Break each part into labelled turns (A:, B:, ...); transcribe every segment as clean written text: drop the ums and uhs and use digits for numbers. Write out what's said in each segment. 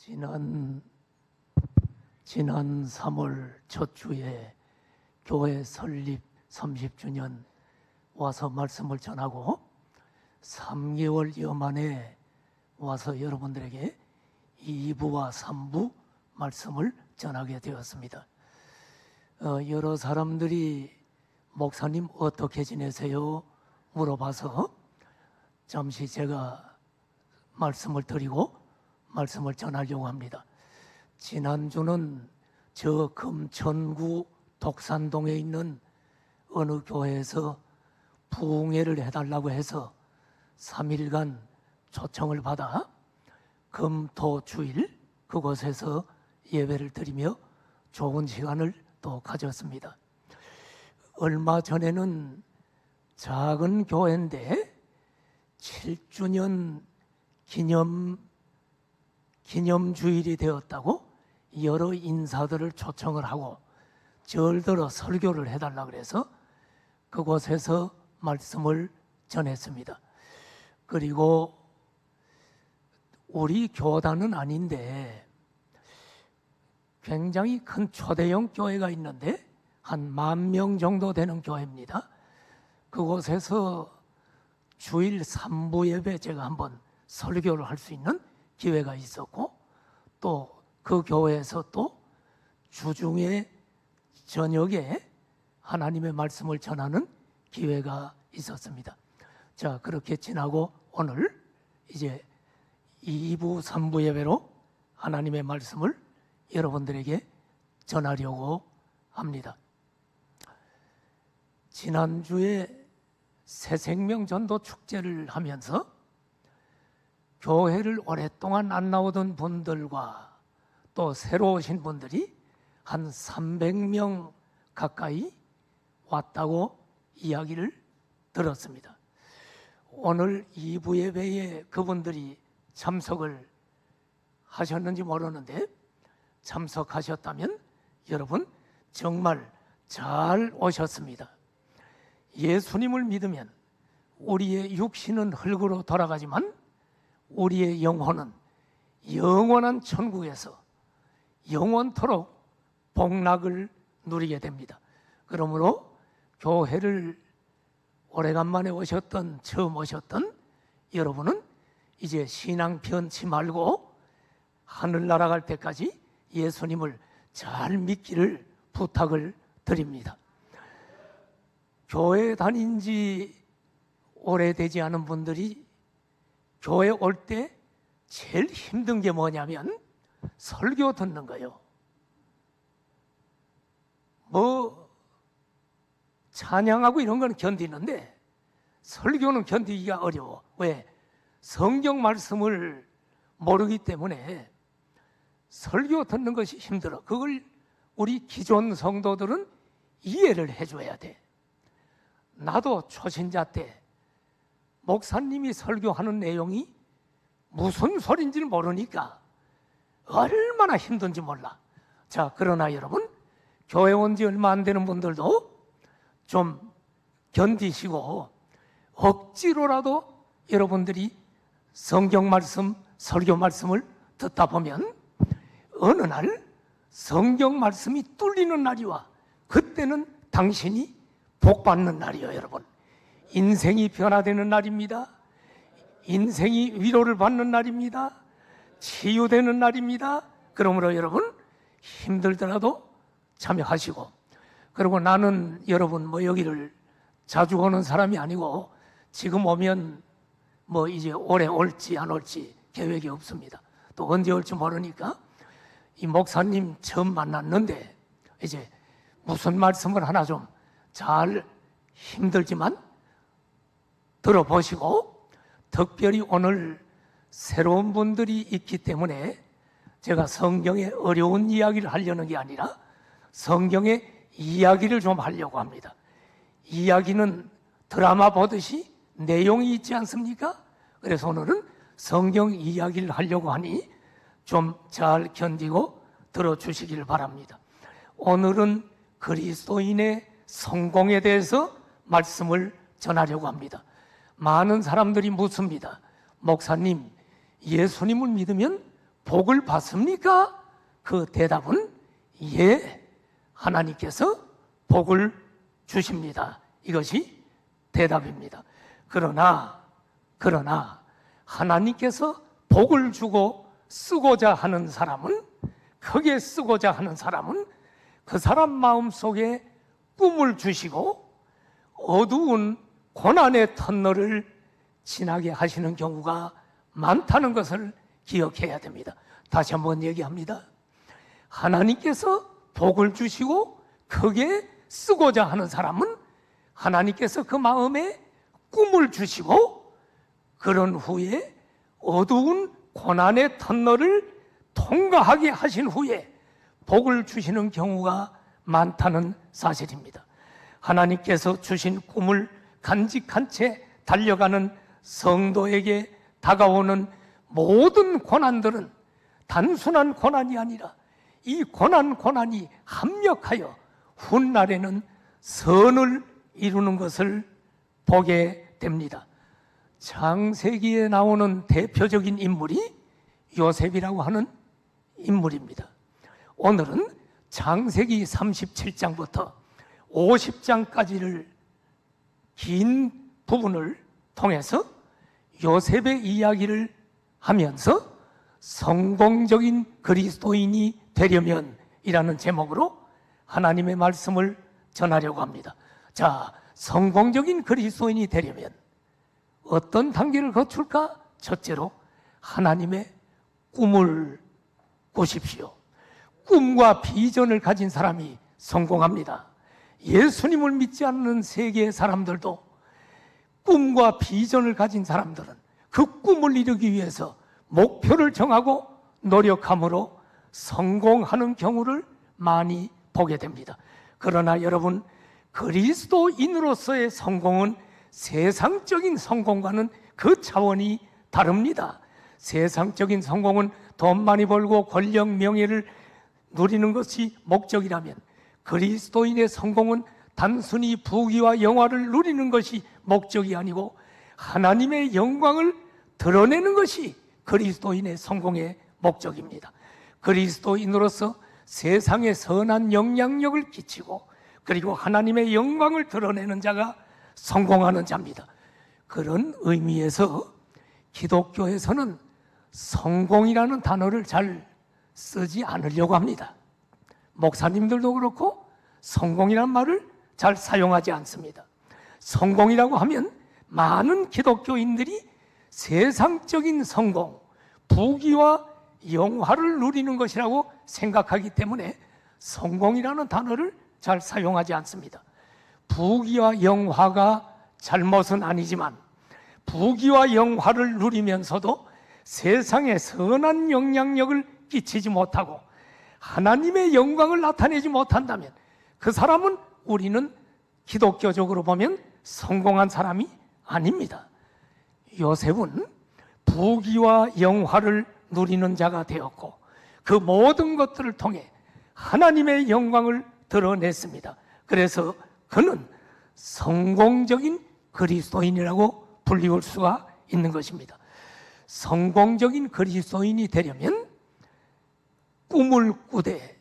A: 지난 3월 첫 주에 교회 설립 30주년 와서 말씀을 전하고 3개월여 만에 와서 여러분들에게 2부와 3부 말씀을 전하게 되었습니다. 여러 사람들이 목사님 어떻게 지내세요? 물어봐서 잠시 제가 말씀을 드리고 말씀을 전하려고 합니다. 지난주는 저 금천구 독산동에 있는 어느 교회에서 부흥회를 해달라고 해서 3일간 초청을 받아 금, 토, 주일 그곳에서 예배를 드리며 좋은 시간을 또 가졌습니다. 얼마 전에는 작은 교회인데 7주년 기념주일이 되었다고 여러 인사들을 초청을 하고 절들어 설교를 해달라 그래서 그곳에서 말씀을 전했습니다. 그리고 우리 교단은 아닌데 굉장히 큰 초대형 교회가 있는데 한 10,000명 정도 되는 교회입니다. 그곳에서 주일 3부 예배 제가 한번 설교를 할 수 있는 기회가 있었고 또 그 교회에서 또 주중에 저녁에 하나님의 말씀을 전하는 기회가 있었습니다. 자, 그렇게 지나고 오늘 이제 2부, 3부 예배로 하나님의 말씀을 여러분들에게 전하려고 합니다. 지난주에 새생명 전도 축제를 하면서 교회를 오랫동안 안 나오던 분들과 또 새로 오신 분들이 한 300명 가까이 왔다고 이야기를 들었습니다. 오늘 2부 예배에 그분들이 참석을 하셨는지 모르는데 참석하셨다면 여러분 정말 잘 오셨습니다. 예수님을 믿으면 우리의 육신은 흙으로 돌아가지만 우리의 영혼은 영원한 천국에서 영원토록 복락을 누리게 됩니다. 그러므로 교회를 오래간만에 오셨던 처음 오셨던 여러분은 이제 신앙 변치 말고 하늘 날아갈 때까지 예수님을 잘 믿기를 부탁을 드립니다. 교회 다닌 지 오래되지 않은 분들이 교회 올 때 제일 힘든 게 뭐냐면 설교 듣는 거예요. 뭐 찬양하고 이런 건 견디는데 설교는 견디기가 어려워. 왜? 성경 말씀을 모르기 때문에 설교 듣는 것이 힘들어. 그걸 우리 기존 성도들은 이해를 해줘야 돼. 나도 초신자 때 목사님이 설교하는 내용이 무슨 소리인지를 모르니까 얼마나 힘든지 몰라. 자, 그러나 여러분 교회 온 지 얼마 안 되는 분들도 좀 견디시고 억지로라도 여러분들이 성경 말씀, 설교 말씀을 듣다 보면 어느 날 성경 말씀이 뚫리는 날이 와. 그때는 당신이 복 받는 날이에요, 여러분. 인생이 변화되는 날입니다. 인생이 위로를 받는 날입니다. 치유되는 날입니다. 그러므로 여러분 힘들더라도 참여하시고, 그리고 나는 여러분 뭐 여기를 자주 오는 사람이 아니고 지금 오면 뭐 이제 오래 올지 안 올지 계획이 없습니다. 또 언제 올지 모르니까 이 목사님 처음 만났는데 이제 무슨 말씀을 하나 좀 잘 힘들지만 들어보시고, 특별히 오늘 새로운 분들이 있기 때문에 제가 성경의 어려운 이야기를 하려는 게 아니라 성경의 이야기를 좀 하려고 합니다. 이야기는 드라마 보듯이 내용이 있지 않습니까? 그래서 오늘은 성경 이야기를 하려고 하니 좀 잘 견디고 들어주시기를 바랍니다. 오늘은 그리스도인의 성공에 대해서 말씀을 전하려고 합니다. 많은 사람들이 묻습니다. 목사님, 예수님을 믿으면 복을 받습니까? 그 대답은 예, 하나님께서 복을 주십니다. 이것이 대답입니다. 그러나 하나님께서 복을 주고 쓰고자 하는 사람은, 크게 쓰고자 하는 사람은 그 사람 마음속에 꿈을 주시고 어두운 고난의 터널을 지나게 하시는 경우가 많다는 것을 기억해야 됩니다. 다시 한번 얘기합니다. 하나님께서 복을 주시고 크게 쓰고자 하는 사람은 하나님께서 그 마음에 꿈을 주시고 그런 후에 어두운 고난의 터널을 통과하게 하신 후에 복을 주시는 경우가 많다는 사실입니다. 하나님께서 주신 꿈을 간직한 채 달려가는 성도에게 다가오는 모든 고난들은 단순한 고난이 아니라 이 고난이 합력하여 훗날에는 선을 이루는 것을 보게 됩니다. 창세기에 나오는 대표적인 인물이 요셉이라고 하는 인물입니다. 오늘은 창세기 37장부터 50장까지를 긴 부분을 통해서 요셉의 이야기를 하면서 성공적인 그리스도인이 되려면 이라는 제목으로 하나님의 말씀을 전하려고 합니다. 자, 성공적인 그리스도인이 되려면 어떤 단계를 거칠까? 첫째로 하나님의 꿈을 꾸십시오. 꿈과 비전을 가진 사람이 성공합니다. 예수님을 믿지 않는 세계의 사람들도 꿈과 비전을 가진 사람들은 그 꿈을 이루기 위해서 목표를 정하고 노력함으로 성공하는 경우를 많이 보게 됩니다. 그러나 여러분, 그리스도인으로서의 성공은 세상적인 성공과는 그 차원이 다릅니다. 세상적인 성공은 돈 많이 벌고 권력, 명예를 누리는 것이 목적이라면 그리스도인의 성공은 단순히 부귀와 영화를 누리는 것이 목적이 아니고 하나님의 영광을 드러내는 것이 그리스도인의 성공의 목적입니다. 그리스도인으로서 세상에 선한 영향력을 끼치고 그리고 하나님의 영광을 드러내는 자가 성공하는 자입니다. 그런 의미에서 기독교에서는 성공이라는 단어를 잘 쓰지 않으려고 합니다. 목사님들도 그렇고 성공이라는 말을 잘 사용하지 않습니다. 성공이라고 하면 많은 기독교인들이 세상적인 성공, 부귀와 영화를 누리는 것이라고 생각하기 때문에 성공이라는 단어를 잘 사용하지 않습니다. 부귀와 영화가 잘못은 아니지만 부귀와 영화를 누리면서도 세상에 선한 영향력을 끼치지 못하고 하나님의 영광을 나타내지 못한다면 그 사람은 우리는 기독교적으로 보면 성공한 사람이 아닙니다. 요셉은 부귀와 영화를 누리는 자가 되었고 그 모든 것들을 통해 하나님의 영광을 드러냈습니다. 그래서 그는 성공적인 그리스도인이라고 불리울 수가 있는 것입니다. 성공적인 그리스도인이 되려면 꿈을 꾸되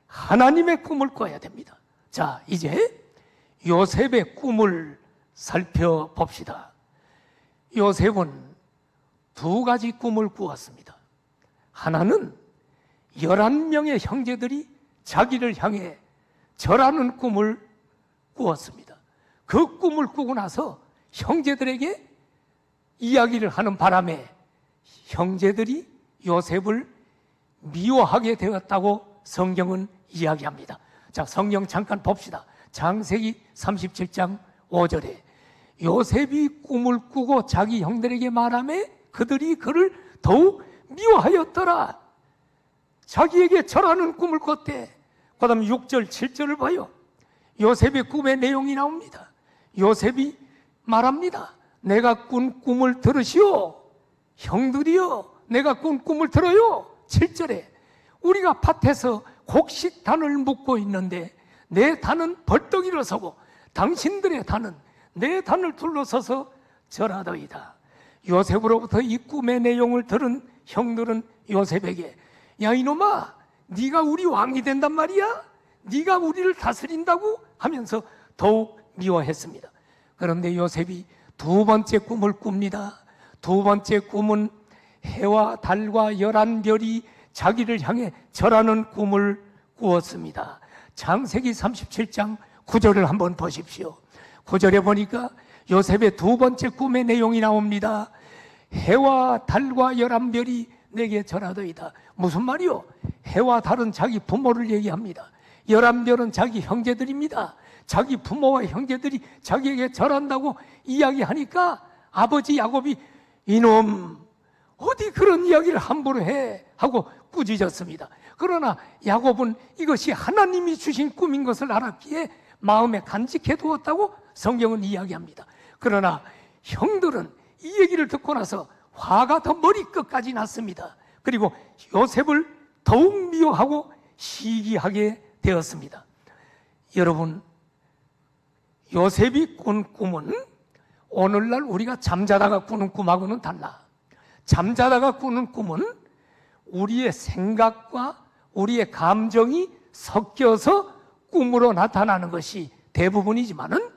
A: 하나님의 꿈을 꿔야 됩니다. 자, 이제 요셉의 꿈을 살펴봅시다. 요셉은 두 가지 꿈을 꾸었습니다. 하나는 11명의 형제들이 자기를 향해 절하는 꿈을 꾸었습니다. 그 꿈을 꾸고 나서 형제들에게 이야기를 하는 바람에 형제들이 요셉을 미워하게 되었다고 성경은 이야기합니다. 자, 성경 잠깐 봅시다. 창세기 37장 5절에 요셉이 꿈을 꾸고 자기 형들에게 말하매 그들이 그를 더욱 미워하였더라. 자기에게 절하는 꿈을 꿨대. 그 다음 6절 7절을 봐요. 요셉의 꿈의 내용이 나옵니다. 요셉이 말합니다. 내가 꾼 꿈을 들으시오. 형들이여, 내가 꾼 꿈을 들어요. 7절에 우리가 밭에서 곡식단을 묶고 있는데 내 단은 벌떡 일어서고 당신들의 단은 내 단을 둘러서서 절하더이다. 요셉으로부터 이 꿈의 내용을 들은 형들은 요셉에게 야 이놈아, 네가 우리 왕이 된단 말이야? 네가 우리를 다스린다고? 하면서 더욱 미워했습니다. 그런데 요셉이 두 번째 꿈을 꿉니다. 두 번째 꿈은 해와 달과 11별이 자기를 향해 절하는 꿈을 꾸었습니다. 창세기 37장 9절을 한번 보십시오. 9절에 보니까 요셉의 두 번째 꿈의 내용이 나옵니다. 해와 달과 11별이 내게 절하더이다. 무슨 말이요? 해와 달은 자기 부모를 얘기합니다. 11별은 자기 형제들입니다. 자기 부모와 형제들이 자기에게 절한다고 이야기하니까 아버지 야곱이 이놈 어디 그런 이야기를 함부로 해 하고 꾸짖었습니다. 그러나 야곱은 이것이 하나님이 주신 꿈인 것을 알았기에 마음에 간직해 두었다고 성경은 이야기합니다. 그러나 형들은 이 얘기를 듣고 나서 화가 더 머리끝까지 났습니다. 그리고 요셉을 더욱 미워하고 시기하게 되었습니다. 여러분, 요셉이 꾼 꿈은 오늘날 우리가 잠자다가 꾸는 꿈하고는 달라. 잠자다가 꾸는 꿈은 우리의 생각과 우리의 감정이 섞여서 꿈으로 나타나는 것이 대부분이지만은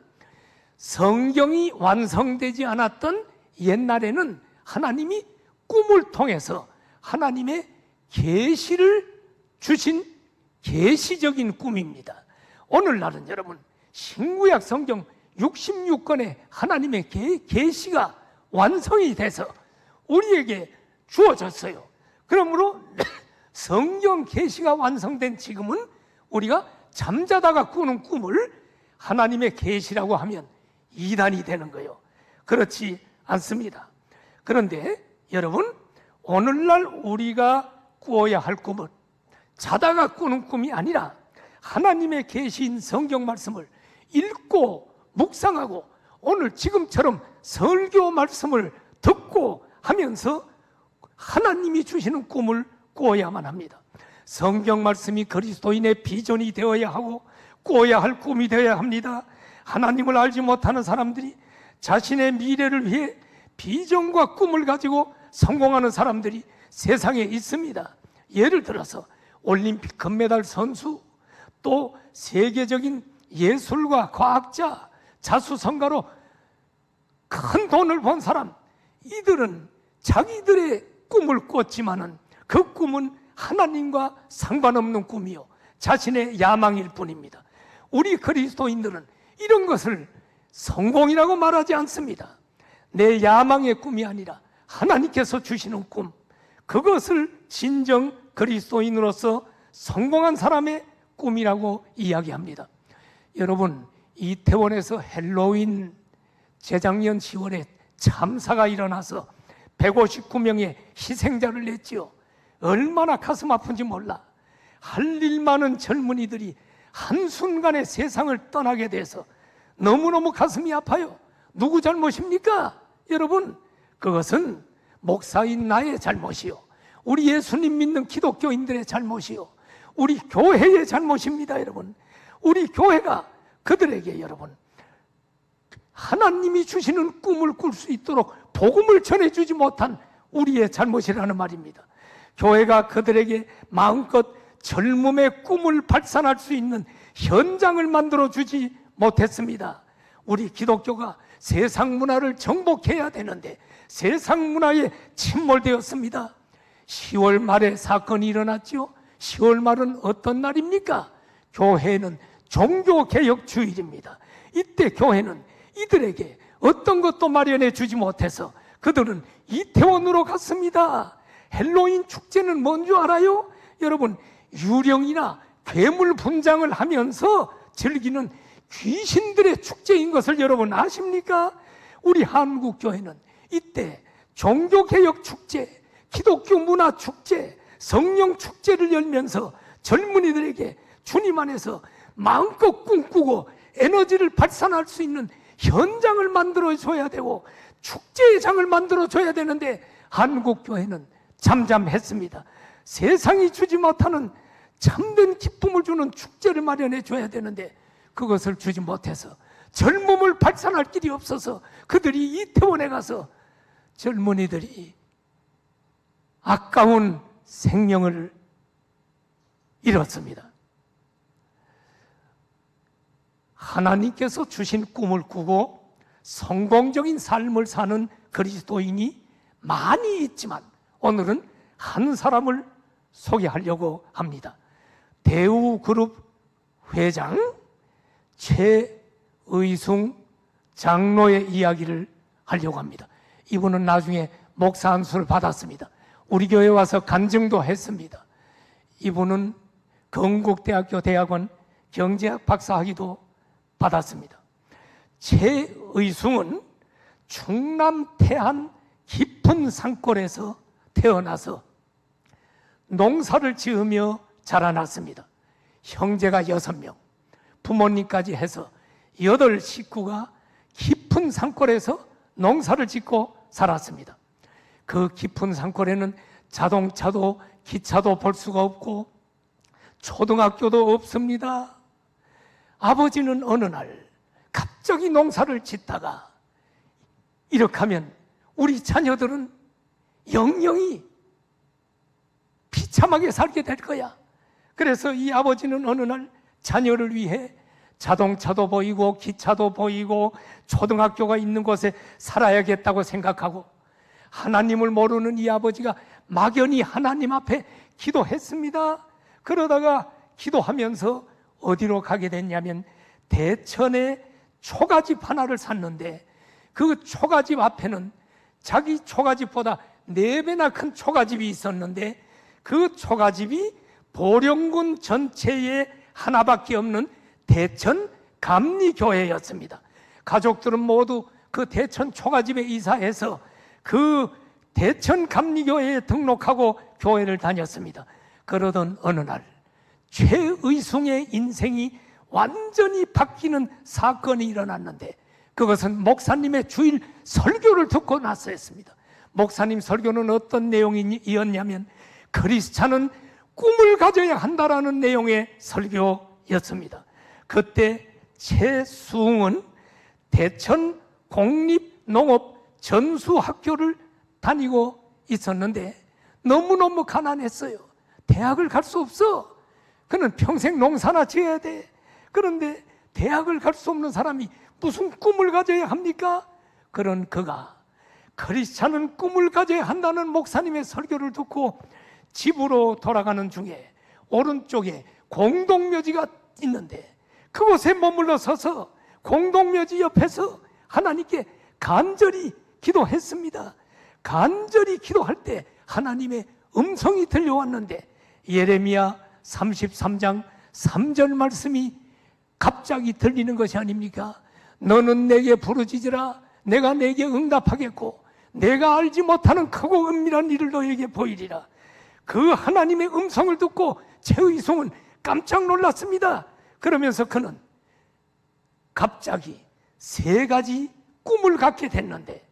A: 성경이 완성되지 않았던 옛날에는 하나님이 꿈을 통해서 하나님의 계시를 주신 계시적인 꿈입니다. 오늘날은 여러분 신구약 성경 66권의 하나님의 계시가 완성이 돼서 우리에게 주어졌어요. 그러므로 성경 계시가 완성된 지금은 우리가 잠자다가 꾸는 꿈을 하나님의 계시라고 하면 이단이 되는 거예요. 그렇지 않습니다. 그런데 여러분, 오늘날 우리가 꾸어야 할 꿈은 자다가 꾸는 꿈이 아니라 하나님의 계시인 성경 말씀을 읽고 묵상하고 오늘 지금처럼 설교 말씀을 듣고 하면서 하나님이 주시는 꿈을 꾸어야만 합니다. 성경 말씀이 그리스도인의 비전이 되어야 하고 꾸어야 할 꿈이 되어야 합니다. 하나님을 알지 못하는 사람들이 자신의 미래를 위해 비전과 꿈을 가지고 성공하는 사람들이 세상에 있습니다. 예를 들어서 올림픽 금메달 선수, 또 세계적인 예술가, 과학자, 자수성가로 큰 돈을 번 사람, 이들은 자기들의 꿈을 꿨지만은 그 꿈은 하나님과 상관없는 꿈이요 자신의 야망일 뿐입니다. 우리 그리스도인들은 이런 것을 성공이라고 말하지 않습니다. 내 야망의 꿈이 아니라 하나님께서 주시는 꿈, 그것을 진정 그리스도인으로서 성공한 사람의 꿈이라고 이야기합니다. 여러분, 이태원에서 헬로윈 재작년 10월에 참사가 일어나서 159명의 희생자를 냈지요. 얼마나 가슴 아픈지 몰라. 할 일 많은 젊은이들이 한순간에 세상을 떠나게 돼서 너무너무 가슴이 아파요. 누구 잘못입니까? 여러분, 그것은 목사인 나의 잘못이요, 우리 예수님 믿는 기독교인들의 잘못이요, 우리 교회의 잘못입니다. 여러분, 우리 교회가 그들에게 여러분 하나님이 주시는 꿈을 꿀 수 있도록 복음을 전해주지 못한 우리의 잘못이라는 말입니다. 교회가 그들에게 마음껏 젊음의 꿈을 발산할 수 있는 현장을 만들어주지 못했습니다. 우리 기독교가 세상 문화를 정복해야 되는데 세상 문화에 침몰되었습니다. 10월 말에 사건이 일어났죠. 10월 말은 어떤 날입니까? 교회는 종교개혁 주일입니다. 이때 교회는 이들에게 어떤 것도 마련해 주지 못해서 그들은 이태원으로 갔습니다. 헬로윈 축제는 뭔 줄 알아요? 여러분, 유령이나 괴물 분장을 하면서 즐기는 귀신들의 축제인 것을 여러분 아십니까? 우리 한국교회는 이때 종교개혁 축제, 기독교 문화 축제, 성령 축제를 열면서 젊은이들에게 주님 안에서 마음껏 꿈꾸고 에너지를 발산할 수 있는 현장을 만들어줘야 되고 축제의 장을 만들어줘야 되는데 한국교회는 잠잠했습니다. 세상이 주지 못하는 참된 기쁨을 주는 축제를 마련해 줘야 되는데 그것을 주지 못해서 젊음을 발산할 길이 없어서 그들이 이태원에 가서 젊은이들이 아까운 생명을 잃었습니다. 하나님께서 주신 꿈을 꾸고 성공적인 삶을 사는 그리스도인이 많이 있지만 오늘은 한 사람을 소개하려고 합니다. 대우그룹 회장 최의숭 장로의 이야기를 하려고 합니다. 이분은 나중에 목사 안수를 받았습니다. 우리 교회에 와서 간증도 했습니다. 이분은 건국대학교 대학원 경제학 박사학위도 받았습니다. 최의숭은 충남 태안 깊은 산골에서 태어나서 농사를 지으며 자라났습니다. 형제가 6명, 부모님까지 해서 8 식구가 깊은 산골에서 농사를 짓고 살았습니다. 그 깊은 산골에는 자동차도 기차도 볼 수가 없고 초등학교도 없습니다. 아버지는 어느 날 갑자기 농사를 짓다가 이렇게 하면 우리 자녀들은 영영이 비참하게 살게 될 거야. 그래서 이 아버지는 어느 날 자녀를 위해 자동차도 보이고 기차도 보이고 초등학교가 있는 곳에 살아야겠다고 생각하고 하나님을 모르는 이 아버지가 막연히 하나님 앞에 기도했습니다. 그러다가 기도하면서 어디로 가게 됐냐면 대천에 초가집 하나를 샀는데 그 초가집 앞에는 자기 초가집보다 4배나 큰 초가집이 있었는데 그 초가집이 보령군 전체에 하나밖에 없는 대천 감리교회였습니다. 가족들은 모두 그 대천 초가집에 이사해서 그 대천 감리교회에 등록하고 교회를 다녔습니다. 그러던 어느 날 최의숭의 인생이 완전히 바뀌는 사건이 일어났는데 그것은 목사님의 주일 설교를 듣고 나서였습니다. 목사님 설교는 어떤 내용이었냐면 크리스찬은 꿈을 가져야 한다라는 내용의 설교였습니다. 그때 최수웅은 대천 공립농업전수학교를 다니고 있었는데 너무너무 가난했어요. 대학을 갈 수 없어. 그는 평생 농사나 지어야 돼. 그런데 대학을 갈 수 없는 사람이 무슨 꿈을 가져야 합니까? 그런 그가 크리스찬은 꿈을 가져야 한다는 목사님의 설교를 듣고 집으로 돌아가는 중에 오른쪽에 공동묘지가 있는데 그곳에 머물러 서서 공동묘지 옆에서 하나님께 간절히 기도했습니다. 간절히 기도할 때 하나님의 음성이 들려왔는데 예레미야 33장 3절 말씀이 갑자기 들리는 것이 아닙니까? 너는 내게 부르짖으라 내가 내게 응답하겠고 내가 알지 못하는 크고 은밀한 일을 너에게 보이리라. 그 하나님의 음성을 듣고 최의숭은 깜짝 놀랐습니다. 그러면서 그는 갑자기 3가지 꿈을 갖게 됐는데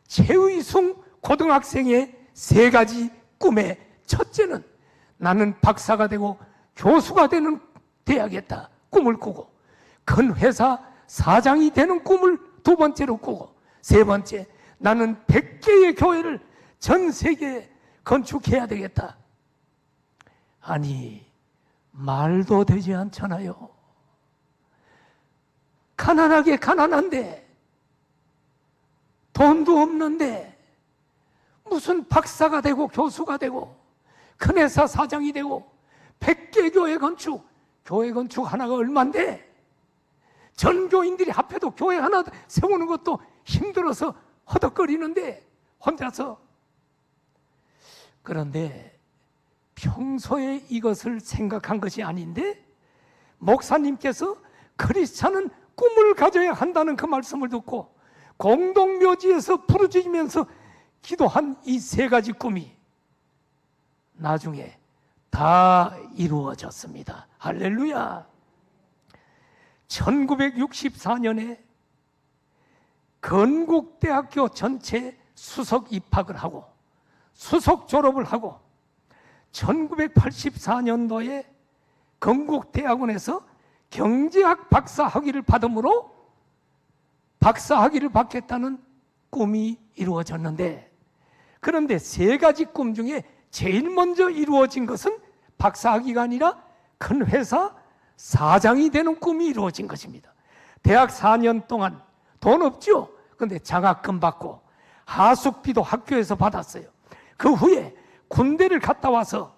A: 최의숭 고등학생의 3가지 꿈의 첫째는 나는 박사가 되고 교수가 돼야겠다 꿈을 꾸고 큰 회사 사장이 되는 꿈을 2번째로 꾸고 3번째 나는 100개의 교회를 전 세계에 건축해야 되겠다. 아니 말도 되지 않잖아요. 가난하게 가난한데 돈도 없는데 무슨 박사가 되고 교수가 되고 큰 회사 사장이 되고 100개 교회 건축 하나가 얼만데 전 교인들이 합해도 교회 하나 세우는 것도 힘들어서 허덕거리는데 혼자서. 그런데 평소에 이것을 생각한 것이 아닌데 목사님께서 크리스찬은 꿈을 가져야 한다는 그 말씀을 듣고 공동묘지에서 부르짖으면서 기도한 이 3가지 꿈이 나중에 다 이루어졌습니다. 할렐루야. 1964년에 건국대학교 전체 수석 입학을 하고 수석 졸업을 하고 1984년도에 건국대학원에서 경제학 박사학위를 받음으로 박사학위를 받겠다는 꿈이 이루어졌는데 그런데 3가지 꿈 중에 제일 먼저 이루어진 것은 박사학위가 아니라 큰 회사 사장이 되는 꿈이 이루어진 것입니다. 대학 4년 동안 돈 없죠? 근데 장학금 받고 하숙비도 학교에서 받았어요. 그 후에 군대를 갔다 와서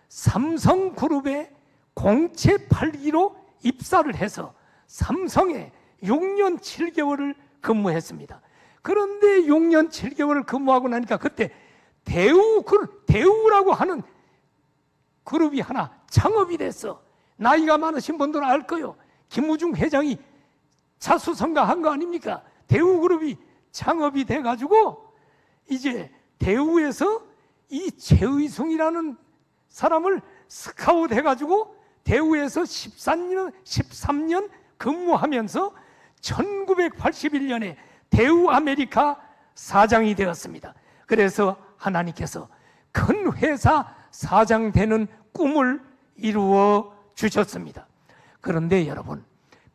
A: 삼성그룹의 공채 8기로 입사를 해서 삼성에 6년 7개월을 근무했습니다. 그런데 6년 7개월을 근무하고 나니까 그때 대우라고 하는 그룹이 하나 창업이 됐어. 나이가 많으신 분들은 알 거요. 김우중 회장이 자수성가한 거 아닙니까? 대우그룹이 창업이 돼가지고 이제 대우에서 이 최의순이라는 사람을 스카웃 해가지고 대우에서 13년 근무하면서 1981년에 대우 아메리카 사장이 되었습니다. 그래서 하나님께서 큰 회사 사장 되는 꿈을 이루어 주셨습니다. 그런데 여러분,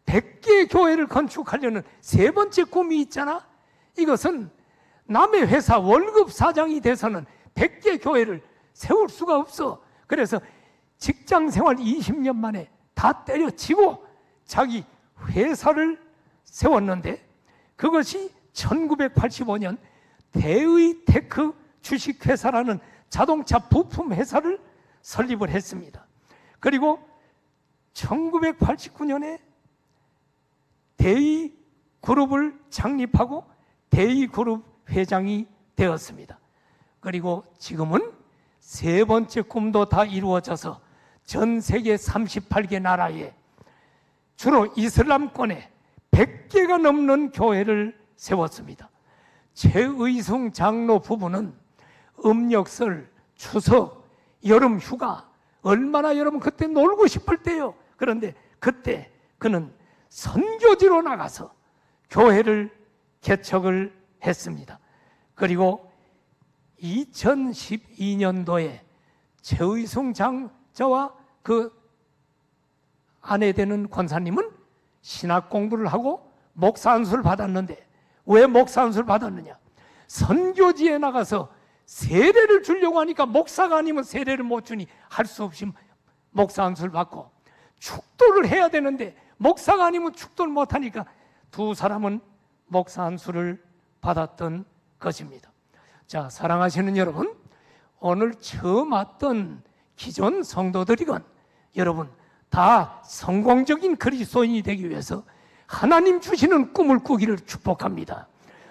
A: 100개 교회를 건축하려는 세 번째 꿈이 있잖아. 이것은 남의 회사 월급 사장이 돼서는 100개 교회를 세울 수가 없어. 그래서 직장 생활 20년 만에 다 때려치고 자기 회사를 세웠는데, 그것이 1985년 대의테크 주식회사라는 자동차 부품 회사를 설립을 했습니다. 그리고 1989년에 대의그룹을 창립하고 대의그룹 회장이 되었습니다. 그리고 지금은 세 번째 꿈도 다 이루어져서 전 세계 38개 나라에 주로 이슬람권에 100개가 넘는 교회를 세웠습니다. 최의승 장로 부부는 음력설, 추석, 여름 휴가 얼마나 여러분 그때 놀고 싶을 때요. 그런데 그때 그는 선교지로 나가서 교회를 개척을 했습니다. 그리고 2012년도에 최의승 장저와 그 아내 되는 권사님은 신학 공부를 하고 목사 안수를 받았는데, 왜 목사 안수를 받았느냐? 선교지에 나가서 세례를 주려고 하니까 목사가 아니면 세례를 못 주니 할 수 없이 목사 안수를 받고, 축도를 해야 되는데 목사가 아니면 축도를 못 하니까 두 사람은 목사 안수를 받았던 것입니다. 자, 사랑하시는 여러분, 오늘 처음 왔던 기존 성도들이건 여러분 다 성공적인 그리스도인이 되기 위해서 하나님 주시는 꿈을 꾸기를 축복합니다.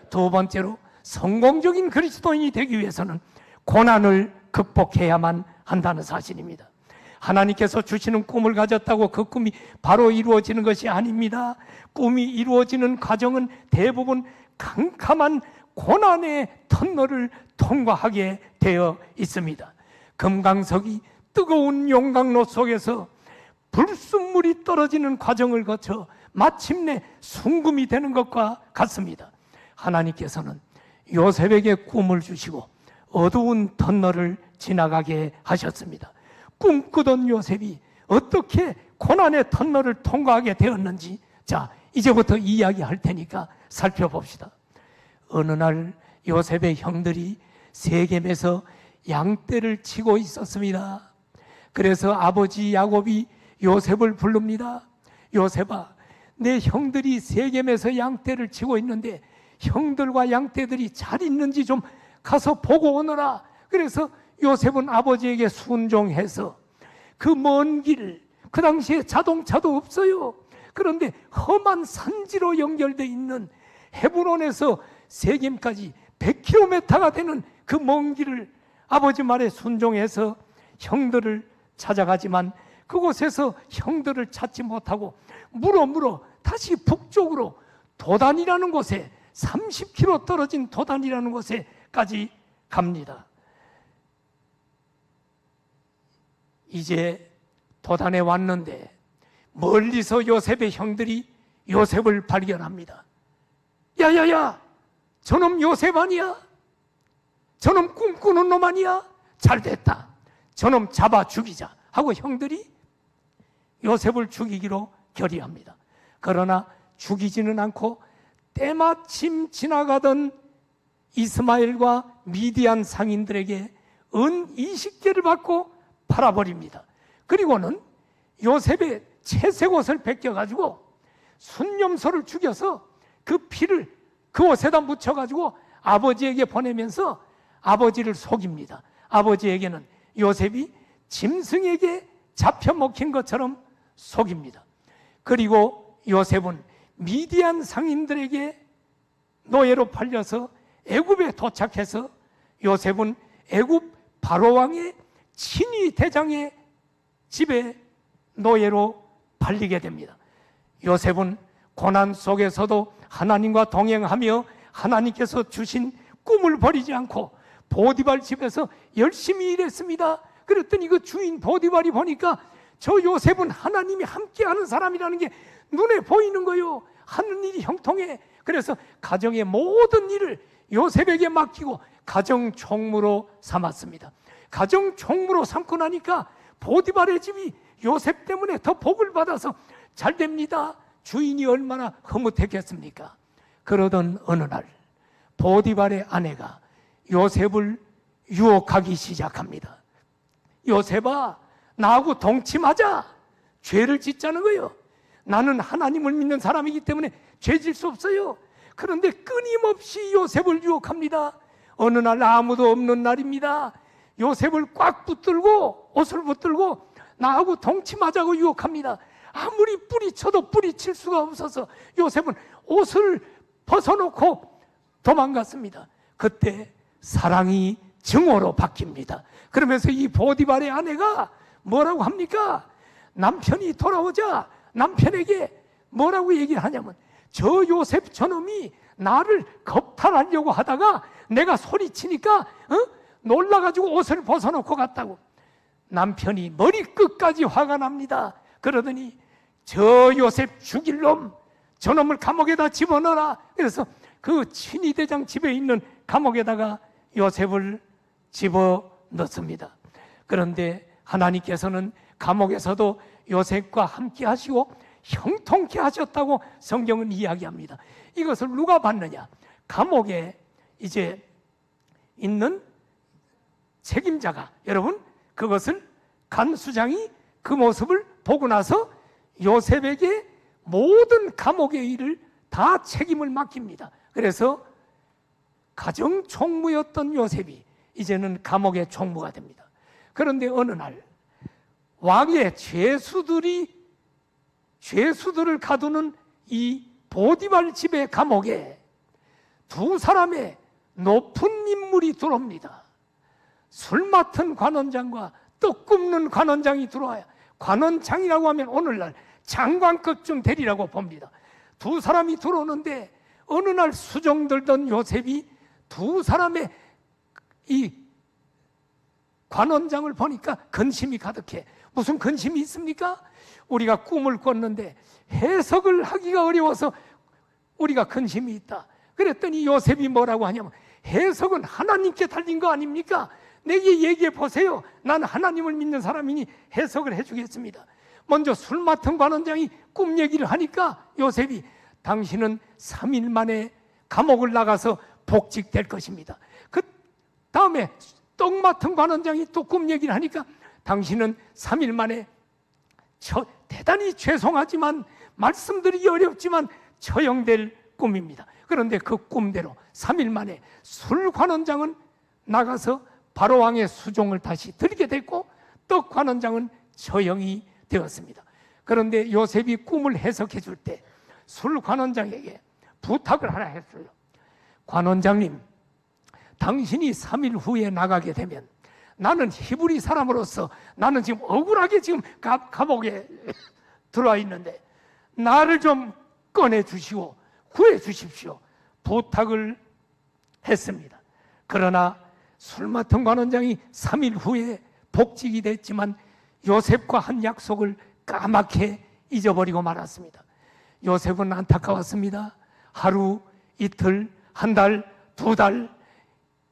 A: 두 번째로, 성공적인 그리스도인이 되기 위해서는 고난을 극복해야만 한다는 사실입니다. 하나님께서 주시는 꿈을 가졌다고 그 꿈이 바로 이루어지는 것이 아닙니다. 꿈이 이루어지는 과정은 대부분 캄캄한 고난의 터널을 통과하게 되어 있습니다. 금강석이 뜨거운 용광로 속에서 불순물이 떨어지는 과정을 거쳐 마침내 순금이 되는 것과 같습니다. 하나님께서는 요셉에게 꿈을 주시고 어두운 터널을 지나가게 하셨습니다. 꿈꾸던 요셉이 어떻게 고난의 터널을 통과하게 되었는지, 자, 이제부터 이야기할 테니까 살펴봅시다. 어느 날 요셉의 형들이 세겜에서 양떼를 치고 있었습니다. 그래서 아버지 야곱이 요셉을 부릅니다. 요셉아, 내 형들이 세겜에서 양떼를 치고 있는데 형들과 양떼들이 잘 있는지 좀 가서 보고 오너라. 그래서 요셉은 아버지에게 순종해서 그 먼 길, 그 당시에 자동차도 없어요. 그런데 험한 산지로 연결되어 있는 헤브론에서 세겜까지 100km가 되는 그 먼 길을 아버지 말에 순종해서 형들을 찾아가지만 그곳에서 형들을 찾지 못하고 물어 다시 북쪽으로 도단이라는 곳에 30km 떨어진 도단이라는 곳에까지 갑니다. 이제 도단에 왔는데 멀리서 요셉의 형들이 요셉을 발견합니다. 야야야, 저놈 요셉 아니야? 저놈 꿈꾸는 놈 아니야? 잘됐다, 저놈 잡아 죽이자 하고 형들이 요셉을 죽이기로 결의합니다. 그러나 죽이지는 않고 때마침 지나가던 이스마엘과 미디안 상인들에게 은 20개를 받고 팔아버립니다. 그리고는 요셉의 채색 옷을 벗겨가지고 순념소를 죽여서 그 피를 그 옷에다 묻혀가지고 아버지에게 보내면서 아버지를 속입니다. 아버지에게는 요셉이 짐승에게 잡혀 먹힌 것처럼 속입니다. 그리고 요셉은 미디안 상인들에게 노예로 팔려서 애굽에 도착해서 요셉은 애굽 바로왕의 친위 대장의 집에 노예로 팔리게 됩니다. 요셉은 고난 속에서도 하나님과 동행하며 하나님께서 주신 꿈을 버리지 않고 보디발 집에서 열심히 일했습니다. 그랬더니 그 주인 보디발이 보니까 저 요셉은 하나님이 함께하는 사람이라는 게 눈에 보이는 거요. 하는 일이 형통해. 그래서 가정의 모든 일을 요셉에게 맡기고 가정 총무로 삼았습니다. 가정 총무로 삼고 나니까 보디발의 집이 요셉 때문에 더 복을 받아서 잘 됩니다. 주인이 얼마나 흐뭇했겠습니까? 그러던 어느 날 보디발의 아내가 요셉을 유혹하기 시작합니다. 요셉아, 나하고 동침하자. 죄를 짓자는 거예요. 나는 하나님을 믿는 사람이기 때문에 죄 질 수 없어요. 그런데 끊임없이 요셉을 유혹합니다. 어느 날 아무도 없는 날입니다. 요셉을 꽉 붙들고 옷을 붙들고 나하고 동침하자고 유혹합니다. 아무리 뿌리쳐도 뿌리칠 수가 없어서 요셉은 옷을 벗어놓고 도망갔습니다. 그때 사랑이 증오로 바뀝니다. 그러면서 이 보디발의 아내가 뭐라고 합니까? 남편이 돌아오자 남편에게 뭐라고 얘기를 하냐면 저 요셉 저놈이 나를 겁탈하려고 하다가 내가 소리치니까 놀라가지고 옷을 벗어놓고 갔다고. 남편이 머리끝까지 화가 납니다. 그러더니 저 요셉 죽일 놈, 저놈을 감옥에다 집어넣어라. 그래서 그 친위대장 집에 있는 감옥에다가 요셉을 집어넣습니다. 그런데 하나님께서는 감옥에서도 요셉과 함께 하시고 형통케 하셨다고 성경은 이야기합니다. 이것을 누가 봤느냐? 감옥에 이제 있는 책임자가, 여러분, 그것을 간수장이 그 모습을 보고 나서 요셉에게 모든 감옥의 일을 다 책임을 맡깁니다. 그래서 가정 총무였던 요셉이 이제는 감옥의 총무가 됩니다. 그런데 어느 날 왕의 죄수들을 가두는 이 보디발 집의 감옥에 두 사람의 높은 인물이 들어옵니다. 술 맡은 관원장과 떡 굽는 관원장이 들어와요. 관원장이라고 하면 오늘날 장관급쯤 되리라고 봅니다. 두 사람이 들어오는데 어느 날 수종 들던 요셉이 두 사람의 이 관원장을 보니까 근심이 가득해. 무슨 근심이 있습니까? 우리가 꿈을 꿨는데 해석을 하기가 어려워서 우리가 근심이 있다. 그랬더니 요셉이 뭐라고 하냐면 해석은 하나님께 달린 거 아닙니까? 내게 얘기해 보세요. 난 하나님을 믿는 사람이니 해석을 해주겠습니다. 먼저 술 맡은 관원장이 꿈 얘기를 하니까 요셉이 당신은 3일 만에 감옥을 나가서 복직될 것입니다. 그 다음에 떡 맡은 관원장이 또 꿈 얘기를 하니까 당신은 3일 만에 대단히 죄송하지만 말씀드리기 어렵지만 처형될 꿈입니다. 그런데 그 꿈대로 3일 만에 술 관원장은 나가서 바로왕의 수종을 다시 드리게 됐고 떡 관원장은 처형이 되었습니다. 그런데 요셉이 꿈을 해석해 줄 때 술 관원장에게 부탁을 하나 했어요. 관원장님, 당신이 3일 후에 나가게 되면 나는 히브리 사람으로서 나는 지금 억울하게 지금 감옥에 들어와 있는데 나를 좀 꺼내 주시고 구해 주십시오. 부탁을 했습니다. 그러나 술 맡은 관원장이 3일 후에 복직이 됐지만 요셉과 한 약속을 까맣게 잊어버리고 말았습니다. 요셉은 안타까웠습니다. 하루, 이틀, 한 달, 두 달,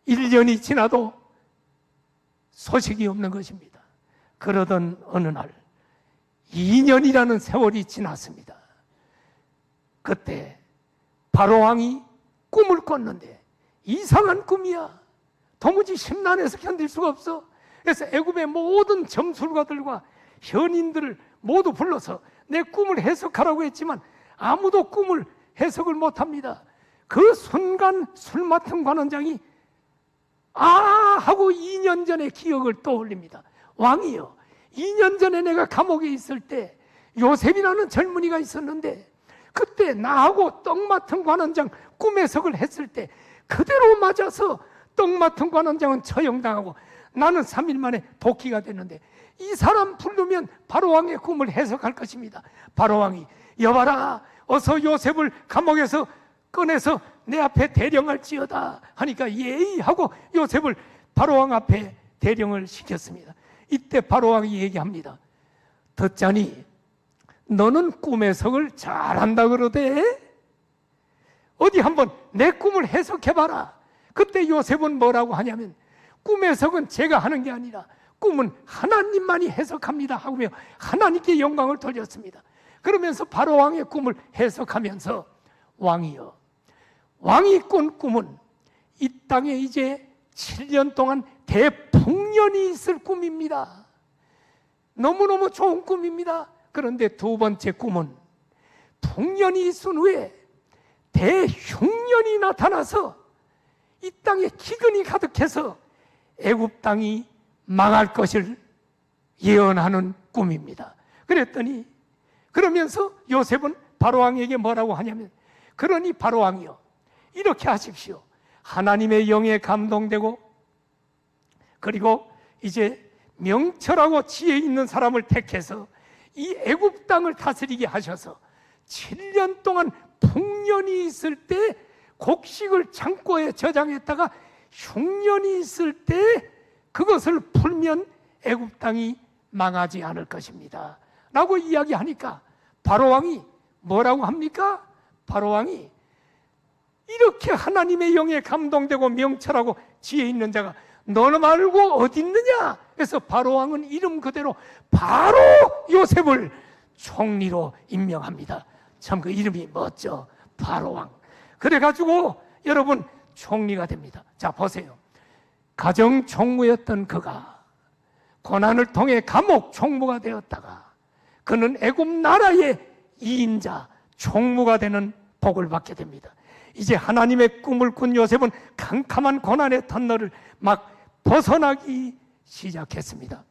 A: 1년이 지나도 소식이 없는 것입니다. 그러던 어느 날 2년이라는 세월이 지났습니다. 그때 바로왕이 꿈을 꿨는데 이상한 꿈이야. 도무지 심란해서 견딜 수가 없어. 그래서 애굽의 모든 점술가들과 현인들을 모두 불러서 내 꿈을 해석하라고 했지만 아무도 꿈을 해석을 못합니다. 그 순간 술 맡은 관원장이 아 하고 2년 전의 기억을 떠올립니다. 왕이여, 2년 전에 내가 감옥에 있을 때 요셉이라는 젊은이가 있었는데 그때 나하고 떡 맡은 관원장 꿈 해석을 했을 때 그대로 맞아서 떡 맡은 관원장은 처형당하고 나는 3일 만에 복귀가 됐는데 이 사람 부르면 바로왕의 꿈을 해석할 것입니다. 바로왕이 여봐라, 어서 요셉을 감옥에서 꺼내서 내 앞에 대령할지어다 하니까 예의 하고 요셉을 바로왕 앞에 대령을 시켰습니다. 이때 바로왕이 얘기합니다. 듣자니 너는 꿈 해석을 잘한다 그러대? 어디 한번 내 꿈을 해석해봐라. 그때 요셉은 뭐라고 하냐면 꿈 해석은 제가 하는 게 아니라 꿈은 하나님만이 해석합니다 하며 하나님께 영광을 돌렸습니다. 그러면서 바로왕의 꿈을 해석하면서 왕이여, 왕이 꾼 꿈은 이 땅에 이제 7년 동안 대풍년이 있을 꿈입니다. 너무너무 좋은 꿈입니다. 그런데 두 번째 꿈은 풍년이 있은 후에 대흉년이 나타나서 이 땅에 기근이 가득해서 애굽 땅이 망할 것을 예언하는 꿈입니다. 그랬더니 그러면서 요셉은 바로왕에게 뭐라고 하냐면 그러니 바로왕이여, 이렇게 하십시오. 하나님의 영에 감동되고 그리고 이제 명철하고 지혜 있는 사람을 택해서 이 애굽 땅을 다스리게 하셔서 7년 동안 풍년이 있을 때 곡식을 창고에 저장했다가 흉년이 있을 때 그것을 풀면 애굽 땅이 망하지 않을 것입니다 라고 이야기하니까 바로왕이 뭐라고 합니까? 바로왕이 이렇게 하나님의 영에 감동되고 명철하고 지혜 있는 자가 너 말고 어디 있느냐? 그래서 바로왕은 이름 그대로 바로 요셉을 총리로 임명합니다. 참 그 이름이 멋져, 바로왕. 그래가지고 여러분 총리가 됩니다. 자 보세요. 가정총무였던 그가 고난을 통해 감옥 총무가 되었다가 그는 애굽 나라의 2인자 총무가 되는 복을 받게 됩니다. 이제 하나님의 꿈을 꾼 요셉은 캄캄한 고난의 터널을 막 벗어나기 시작했습니다.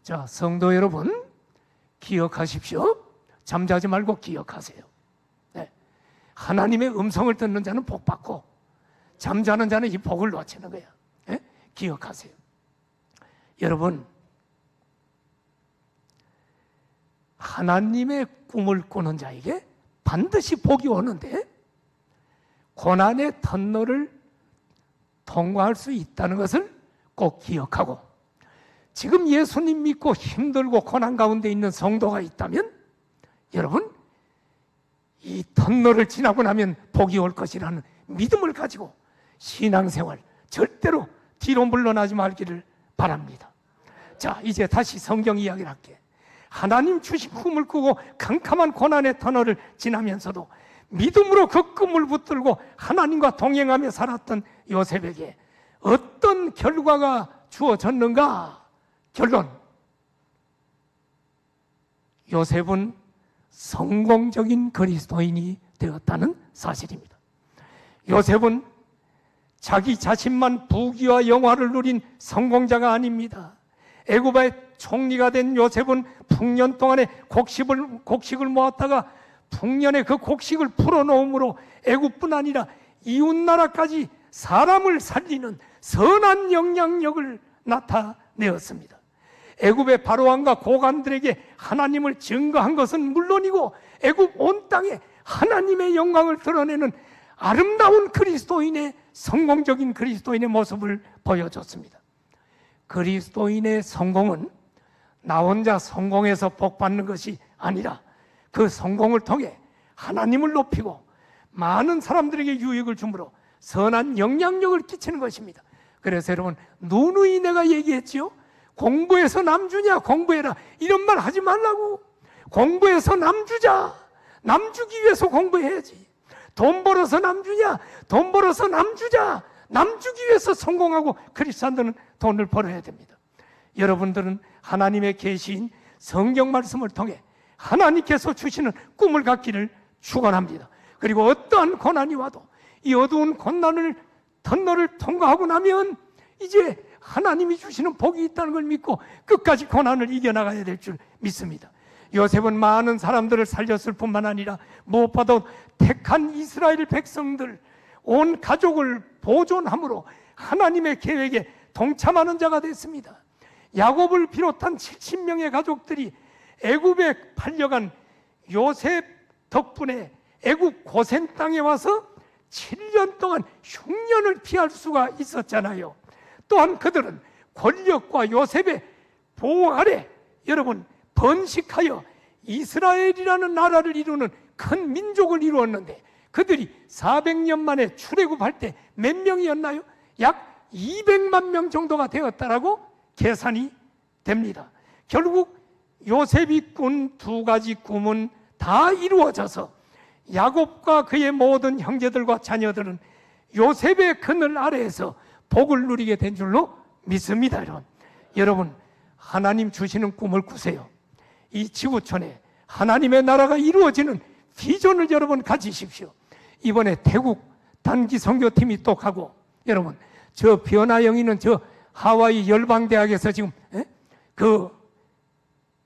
A: 자, 성도 여러분 기억하십시오. 잠자지 말고 기억하세요. 네. 하나님의 음성을 듣는 자는 복 받고 잠자는 자는 이 복을 놓치는 거예요. 네? 기억하세요. 여러분, 하나님의 꿈을 꾸는 자에게 반드시 복이 오는데 고난의 터널을 통과할 수 있다는 것을 꼭 기억하고, 지금 예수님 믿고 힘들고 고난 가운데 있는 성도가 있다면 여러분 이 터널을 지나고 나면 복이 올 것이라는 믿음을 가지고 신앙생활 절대로 뒤로 물러나지 말기를 바랍니다. 자, 이제 다시 성경 이야기를 할게. 하나님 주신 꿈을 꾸고 캄캄한 고난의 터널을 지나면서도 믿음으로 그 꿈을 붙들고 하나님과 동행하며 살았던 요셉에게 어떤 결과가 주어졌는가? 결론, 요셉은 성공적인 그리스도인이 되었다는 사실입니다. 요셉은 자기 자신만 부귀와 영화를 누린 성공자가 아닙니다. 애굽의 총리가 된 요셉은 풍년 동안에 곡식을 모았다가 풍년에 그 곡식을 풀어놓음으로 애굽뿐 아니라 이웃나라까지 사람을 살리는 선한 영향력을 나타내었습니다. 애굽의 바로왕과 고관들에게 하나님을 증거한 것은 물론이고 애굽 온 땅에 하나님의 영광을 드러내는 아름다운 그리스도인의 성공적인 그리스도인의 모습을 보여줬습니다. 그리스도인의 성공은 나 혼자 성공해서 복 받는 것이 아니라 그 성공을 통해 하나님을 높이고 많은 사람들에게 유익을 주므로 선한 영향력을 끼치는 것입니다. 그래서 여러분 누누이 내가 얘기했지요. 공부해서 남 주냐, 공부해라, 이런 말 하지 말라고. 공부해서 남 주자. 남 주기 위해서 공부해야지. 돈 벌어서 남 주냐, 돈 벌어서 남 주자. 남주기 위해서 성공하고 크리스찬들은 돈을 벌어야 됩니다. 여러분들은 하나님의 계시인 성경 말씀을 통해 하나님께서 주시는 꿈을 갖기를 축원합니다. 그리고 어떠한 고난이 와도 이 어두운 고난을 터널을 통과하고 나면 이제 하나님이 주시는 복이 있다는 걸 믿고 끝까지 고난을 이겨나가야 될 줄 믿습니다. 요셉은 많은 사람들을 살렸을 뿐만 아니라 무엇보다 택한 이스라엘 백성들 온 가족을 보존함으로 하나님의 계획에 동참하는 자가 됐습니다. 야곱을 비롯한 70명의 가족들이 애굽에 팔려간 요셉 덕분에 애굽 고센 땅에 와서 7년 동안 흉년을 피할 수가 있었잖아요. 또한 그들은 권력과 요셉의 보호 아래 여러분 번식하여 이스라엘이라는 나라를 이루는 큰 민족을 이루었는데 그들이 400년 만에 출애굽할 때 몇 명이었나요? 약 200만 명 정도가 되었다라고 계산이 됩니다. 결국 요셉이 꾼 두 가지 꿈은 다 이루어져서 야곱과 그의 모든 형제들과 자녀들은 요셉의 그늘 아래에서 복을 누리게 된 줄로 믿습니다. 여러분 하나님 주시는 꿈을 꾸세요. 이 지구촌에 하나님의 나라가 이루어지는 비전을 여러분 가지십시오. 이번에 태국 단기 선교팀이 또 가고 여러분 저 변화영이는 저 하와이 열방대학에서 지금 그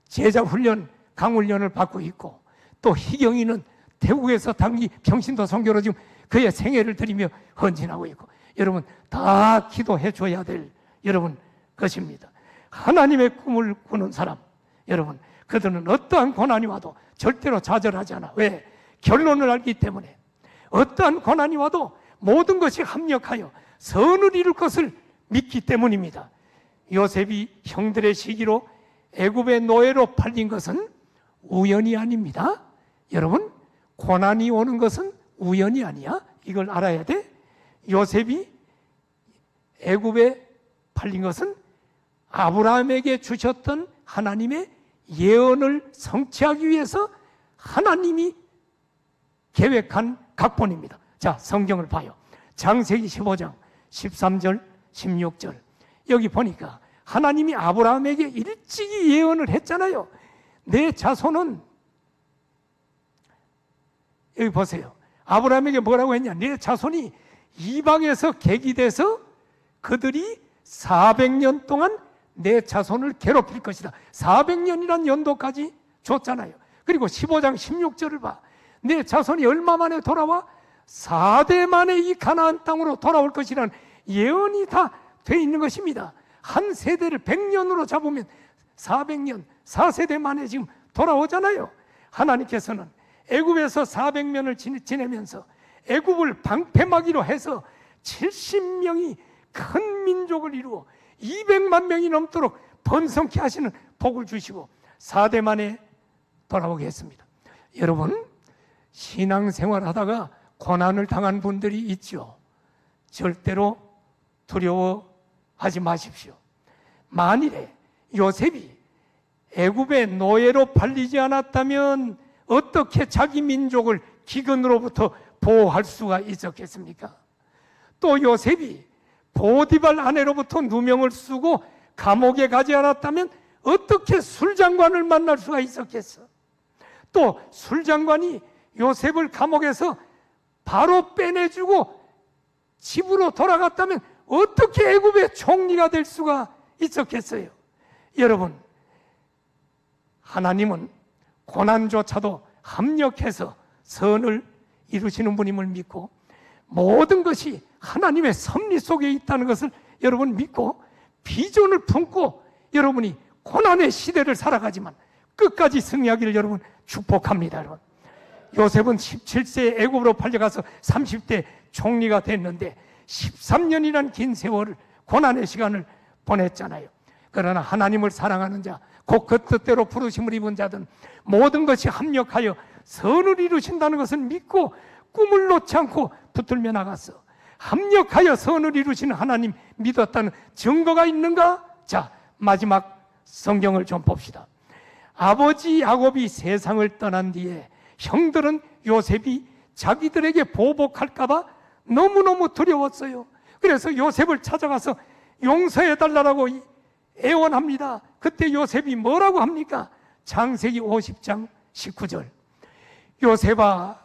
A: 제자훈련 강훈련을 받고 있고 또 희경이는 태국에서 단기 평신도 선교로 지금 그의 생애를 드리며 헌신하고 있고 여러분 다 기도해 줘야 될 여러분 것입니다. 하나님의 꿈을 꾸는 사람 여러분 그들은 어떠한 고난이 와도 절대로 좌절하지 않아. 왜? 결론을 알기 때문에 어떠한 고난이 와도 모든 것이 합력하여 선을 이룰 것을 믿기 때문입니다. 요셉이 형들의 시기로 애굽의 노예로 팔린 것은 우연이 아닙니다. 여러분 고난이 오는 것은 우연이 아니야. 이걸 알아야 돼. 요셉이 애굽에 팔린 것은 아브라함에게 주셨던 하나님의 예언을 성취하기 위해서 하나님이 계획한 각본입니다. 자, 성경을 봐요. 창세기 15장 13절 16절 여기 보니까 하나님이 아브라함에게 일찍이 예언을 했잖아요. 내 자손은 여기 보세요. 아브라함에게 뭐라고 했냐? 내 자손이 이방에서 객이돼서 그들이 400년 동안 내 자손을 괴롭힐 것이다. 400년이란 연도까지 줬잖아요. 그리고 15장 16절을 봐. 내 자손이 얼마 만에 돌아와? 4대 만에 이 가나안 땅으로 돌아올 것이라는 예언이 다 돼 있는 것입니다. 한 세대를 100년으로 잡으면 400년, 4세대 만에 지금 돌아오잖아요. 하나님께서는 애굽에서 400년을 지내면서 애굽을 방패막이로 해서 70명이 큰 민족을 이루어 200만 명이 넘도록 번성케 하시는 복을 주시고 4대 만에 돌아오게 했습니다. 여러분 신앙생활 하다가 고난을 당한 분들이 있죠. 절대로 두려워하지 마십시오. 만일에 요셉이 애굽의 노예로 팔리지 않았다면 어떻게 자기 민족을 기근으로부터 보호할 수가 있었겠습니까? 또 요셉이 보디발 아내로부터 누명을 쓰고 감옥에 가지 않았다면 어떻게 술장관을 만날 수가 있었겠어? 또 술장관이 요셉을 감옥에서 바로 빼내주고 집으로 돌아갔다면 어떻게 애굽의 총리가 될 수가 있었겠어요? 여러분 하나님은 고난조차도 합력해서 선을 이루시는 분임을 믿고 모든 것이 하나님의 섭리 속에 있다는 것을 여러분 믿고 비전을 품고 여러분이 고난의 시대를 살아가지만 끝까지 승리하기를 여러분 축복합니다. 여러분 요셉은 17세에 애굽으로 팔려가서 30대 총리가 됐는데 13년이란 긴 세월을 고난의 시간을 보냈잖아요. 그러나 하나님을 사랑하는 자, 곧 그 뜻대로 부르심을 입은 자들은 모든 것이 합력하여 선을 이루신다는 것을 믿고 꿈을 놓지 않고 붙들며 나갔어. 합력하여 선을 이루시는 하나님 믿었다는 증거가 있는가? 자, 마지막 성경을 좀 봅시다. 아버지 야곱이 세상을 떠난 뒤에 형들은 요셉이 자기들에게 보복할까 봐 너무너무 두려웠어요. 그래서 요셉을 찾아가서 용서해달라고 애원합니다. 그때 요셉이 뭐라고 합니까? 창세기 50장 19절. 요셉아,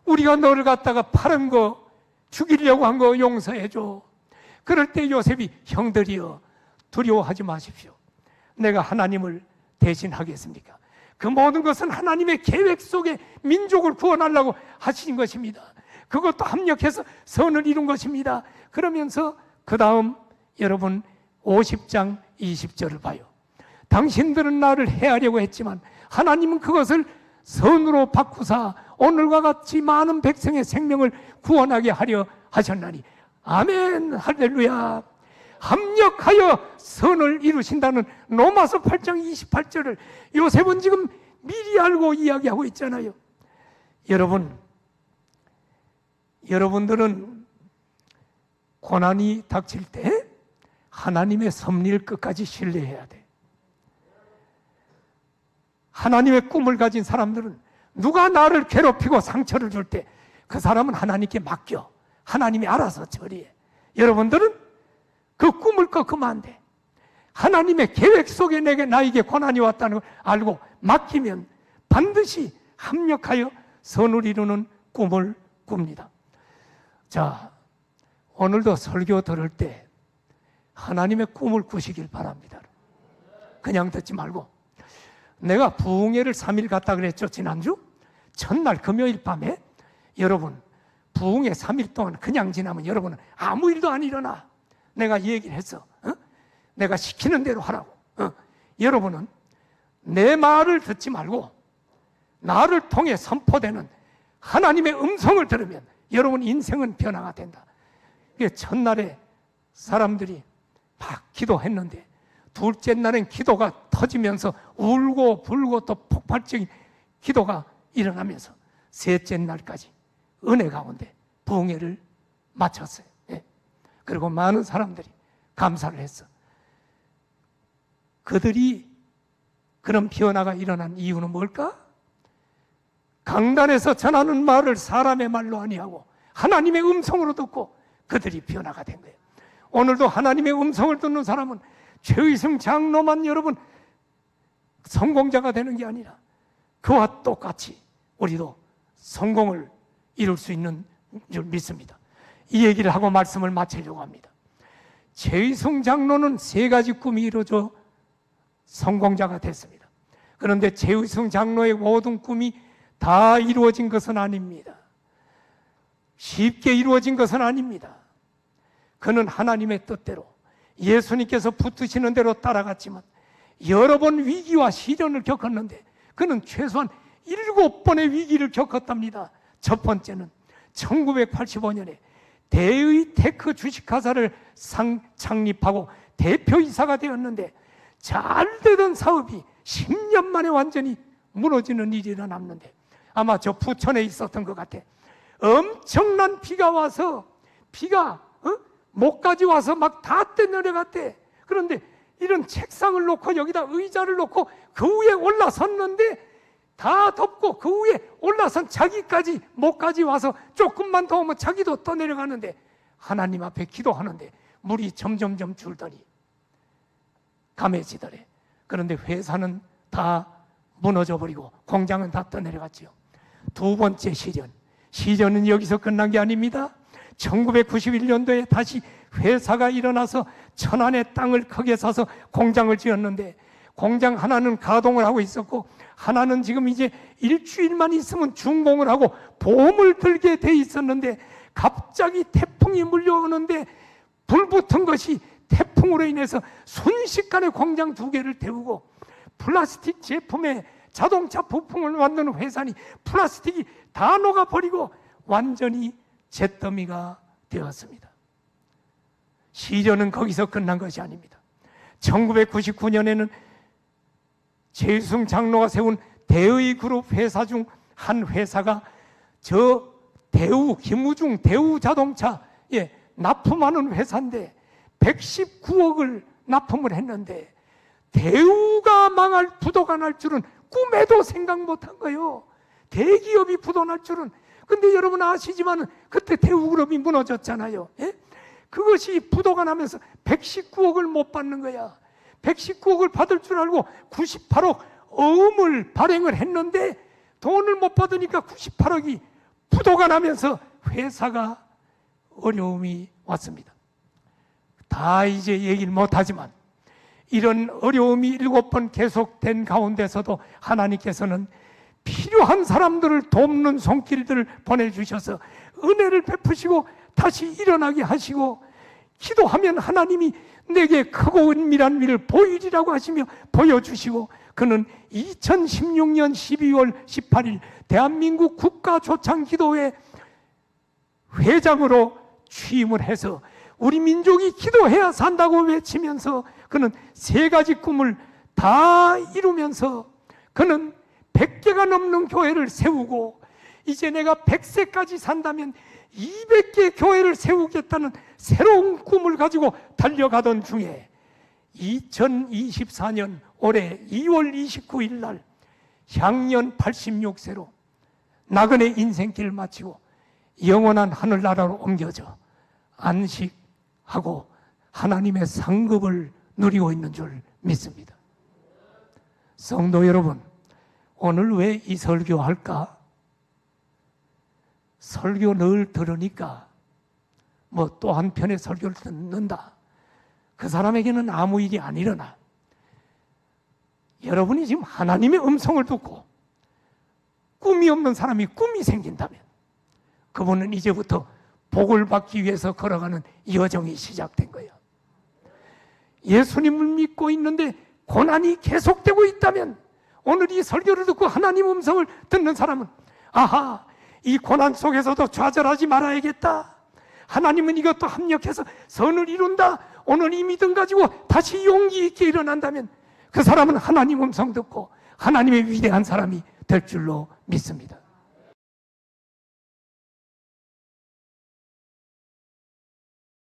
A: 우리가 너를 갖다가 팔은 거, 죽이려고 한 거 용서해줘. 그럴 때 요셉이, 형들이여 두려워하지 마십시오. 내가 하나님을 대신하겠습니까? 그 모든 것은 하나님의 계획 속에 민족을 구원하려고 하신 것입니다. 그것도 합력해서 선을 이룬 것입니다. 그러면서 그 다음 여러분 50장 20절을 봐요. 당신들은 나를 해하려고 했지만 하나님은 그것을 선으로 바꾸사 오늘과 같이 많은 백성의 생명을 구원하게 하려 하셨나니. 아멘, 할렐루야. 합력하여 선을 이루신다는 로마서 8장 28절을 요셉은 지금 미리 알고 이야기하고 있잖아요. 여러분들은 고난이 닥칠 때 하나님의 섭리를 끝까지 신뢰해야 돼. 하나님의 꿈을 가진 사람들은 누가 나를 괴롭히고 상처를 줄 때 그 사람은 하나님께 맡겨. 하나님이 알아서 처리해. 여러분들은 그 꿈을 꺾으면 안 돼. 하나님의 계획 속에 나에게 고난이 왔다는 걸 알고 맡기면 반드시 합력하여 선을 이루는 꿈을 꿉니다. 자, 오늘도 설교 들을 때 하나님의 꿈을 꾸시길 바랍니다. 그냥 듣지 말고. 내가 부흥회를 3일 갔다 그랬죠, 지난주? 첫날 금요일 밤에. 여러분, 부흥회 3일 동안 그냥 지나면 여러분은 아무 일도 안 일어나. 내가 얘기를 했어. 내가 시키는 대로 하라고. 여러분은 내 말을 듣지 말고 나를 통해 선포되는 하나님의 음성을 들으면 여러분 인생은 변화가 된다. 첫날에 사람들이 막 기도했는데 둘째 날엔 기도가 터지면서 울고 불고 또 폭발적인 기도가 일어나면서 셋째 날까지 은혜 가운데 부흥회를 마쳤어요. 그리고 많은 사람들이 감사를 했어. 그들이 그런 변화가 일어난 이유는 뭘까? 강단에서 전하는 말을 사람의 말로 아니하고 하나님의 음성으로 듣고 그들이 변화가 된 거예요. 오늘도 하나님의 음성을 듣는 사람은 최의승 장로만 여러분 성공자가 되는 게 아니라 그와 똑같이 우리도 성공을 이룰 수 있는 줄 믿습니다. 이 얘기를 하고 말씀을 마치려고 합니다. 최의승 장로는 3가지 꿈이 이루어져 성공자가 됐습니다. 그런데 최의승 장로의 모든 꿈이 다 이루어진 것은 아닙니다. 쉽게 이루어진 것은 아닙니다. 그는 하나님의 뜻대로 예수님께서 붙으시는 대로 따라갔지만 여러 번 위기와 시련을 겪었는데 그는 최소한 7번의 위기를 겪었답니다. 첫 번째는 1985년에 대의 테크 주식회사를 창립하고 대표이사가 되었는데 잘 되던 사업이 10년 만에 완전히 무너지는 일이 일어났는데 아마 저 부천에 있었던 것 같아. 엄청난 비가 와서 비가 목까지 와서 막 다 내려갔대. 그런데 이런 책상을 놓고 여기다 의자를 놓고 그 위에 올라섰는데 다 덮고 그 위에 올라선 자기까지 목까지 와서 조금만 더 오면 자기도 떠내려가는데 하나님 앞에 기도하는데 물이 점점점 줄더니 감해지더래. 그런데 회사는 다 무너져 버리고 공장은 다 떠내려갔지요. 두 번째 시련은 여기서 끝난 게 아닙니다. 1991년도에 다시 회사가 일어나서 천안의 땅을 크게 사서 공장을 지었는데 공장 하나는 가동을 하고 있었고 하나는 지금 이제 일주일만 있으면 준공을 하고 보험을 들게 돼 있었는데 갑자기 태풍이 물려오는데 불붙은 것이 태풍으로 인해서 순식간에 공장 2개를 태우고 플라스틱 제품에 자동차 부품을 만드는 회사니 플라스틱이 다 녹아버리고 완전히 잿더미가 되었습니다. 시련은 거기서 끝난 것이 아닙니다. 1999년에는 최의승 장로가 세운 대의그룹 회사 중 한 회사가 저 김우중 대우자동차에 납품하는 회사인데 119억을 납품을 했는데 대우가 망할 부도가 날 줄은 꿈에도 생각 못한 거예요. 대기업이 부도 날 줄은. 근데 여러분 아시지만 그때 대우그룹이 무너졌잖아요. 그것이 부도가 나면서 119억을 못 받는 거야. 119억을 받을 줄 알고 98억 어음을 발행을 했는데 돈을 못 받으니까 98억이 부도가 나면서 회사가 어려움이 왔습니다. 다 이제 얘기를 못하지만 이런 어려움이 7번 계속된 가운데서도 하나님께서는 필요한 사람들을 돕는 손길들을 보내주셔서 은혜를 베푸시고 다시 일어나게 하시고, 기도하면 하나님이 내게 크고 은밀한 일을 보이리라고 하시며 보여주시고, 그는 2016년 12월 18일 대한민국 국가조창기도회 회장으로 취임을 해서 우리 민족이 기도해야 산다고 외치면서 그는 3가지 꿈을 다 이루면서 그는 100개가 넘는 교회를 세우고, 이제 내가 100세까지 산다면 200개 교회를 세우겠다는 새로운 꿈을 가지고 달려가던 중에 2024년 올해 2월 29일 날 향년 86세로 나그네 인생길을 마치고 영원한 하늘나라로 옮겨져 안식하고 하나님의 상급을 누리고 있는 줄 믿습니다. 성도 여러분, 오늘 왜 이 설교할까? 설교 늘 들으니까 뭐 또 한편의 설교를 듣는다, 그 사람에게는 아무 일이 안 일어나. 여러분이 지금 하나님의 음성을 듣고 꿈이 없는 사람이 꿈이 생긴다면 그분은 이제부터 복을 받기 위해서 걸어가는 여정이 시작된 거예요. 예수님을 믿고 있는데 고난이 계속되고 있다면 오늘 이 설교를 듣고 하나님 음성을 듣는 사람은 아하, 이 고난 속에서도 좌절하지 말아야겠다. 하나님은 이것도 합력해서 선을 이룬다. 오늘 이 믿음 가지고 다시 용기 있게 일어난다면 그 사람은 하나님 음성 듣고 하나님의 위대한 사람이 될 줄로 믿습니다.